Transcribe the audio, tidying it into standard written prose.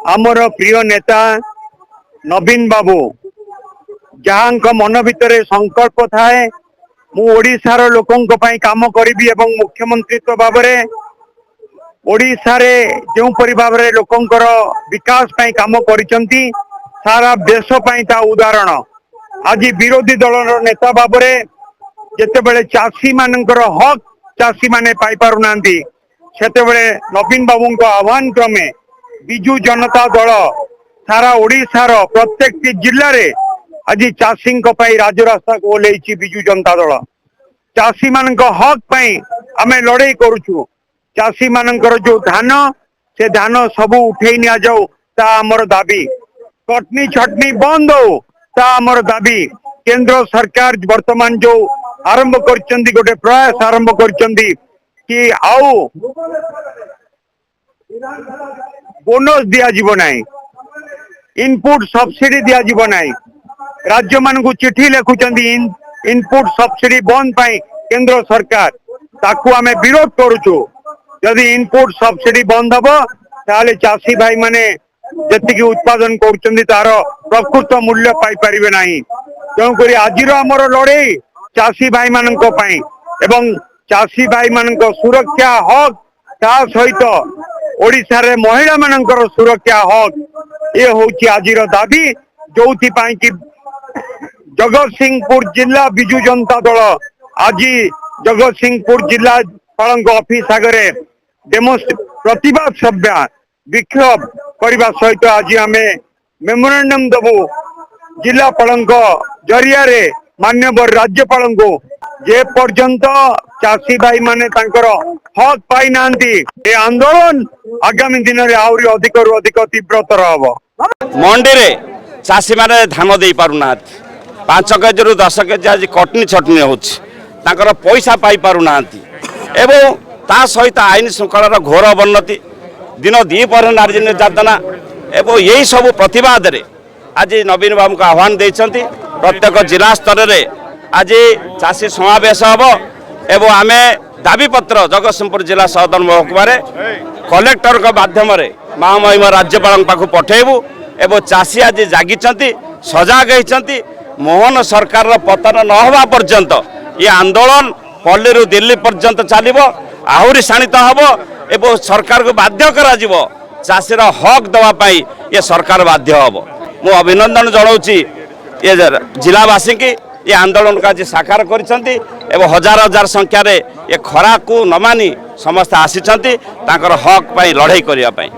आमर प्रिय नेता नवीन बाबू जहाँ मन भितर संकल्प थाए मु ओडिशार लोकों पई काम करी एवं मुख्यमंत्रीत्व भाव में ओडिशा रे जो परि भाव में लोकंकर विकास पई काम करिसंती सारा देश पई ता उदाहरण आज विरोधी दल नेता भाव में जेतेबेले चाषी मानकर हक चाषी माने पाई पारु नांती सेतेबेले नवीन बाबू आह्वान क्रमे बिजु जनता दल सारा ओडिशार प्रत्येक जिले रे आज चाषी राजरास्ता को ओल्लैछि बिजु जनता दल चाषी मान हक पई आमे लड़ाई करुछु चाषी मानकर जो धान से धान सबू उठे नि जाऊ ता आमर दाबी कटनी छटनी बंद हो ता आमर दाबी केंद्र सरकार वर्तमान जो आरंभ करचंदी गोटे प्रयास आरंभ करचंदी कि आउ बोनस दिया जीव नाही इनपुट सब्सिडी दिया जीव नाही राज्य मान को चिठी लिखुचंदी इनपुट सब्सिडी बंद पाई केंद्र सरकार ताकू आमे विरोध करूछु यदि इनपुट सब्सिडी बंद हबो ताले चाषी भाई माने जति उत्पादन करुचंदी तार प्रकृत मूल्य पाई परिबे नाही क्योंकि आज आमर लड़ाई चाषी भाई मानक पई एवं चाषी भाई मानक सुरक्षा हक ता सहित ओडिशा रे महिला मानकर सुरक्षा हक ये होची आजिर दाबी जोथि पई कि जगतसिंहपुर जिला बिजु जनता दल आज जगतसिंहपुर जिला पालक ऑफिस आगे प्रतिवाद सभ्या विक्षोभ करने सहित आज आम मेमोरांडम दबू जिला पालक जरिया रे मान्यवर राज्यपाल को जे पर्यंत चाषी भाई माने तांकर हक पाई नांती ए आंदोलन आगामी दिन में आहरी अधिक रु अधिक तीव्रतर हम मंडी रे चाषी माने धान दे पारु ना 5 केजी रु 10 केजी आज कटनी छटनी होकर पैसा पाई पारु ना एवं ता सहित आईन श्रृंखलार घोर अवनति दिन दीपर नारी निर्यातना एवं यही सब प्रतिवाद रे आज नवीन बाबू को आह्वान देइछंती प्रत्येक जिला स्तर में आज चाषी समावेश हम एवं आम दाबीपत्र जगतसिंहपुर जिला सदर महकुमा कलेक्टर माध्यम महामहिम राज्यपाल पाख पठेबू एवं चाषी आज जागिचंती सजाग होती मोहन सरकार पतन न हवा पर्यंत ये आंदोलन पल्ली दिल्ली पर्यंत चलो आहरी शाणित हम एवं सरकार को बाध्य करा चाषीर हक दवाई ये सरकार बाध्य हम मु अभिनंदन जनाऊँगी ये जिलावासी की ये आंदोलन का आज साकार करिसेंती एवं हजार हजार संख्यार ये खरा को न मानी समस्त आसी हक पाई लड़ाई करने।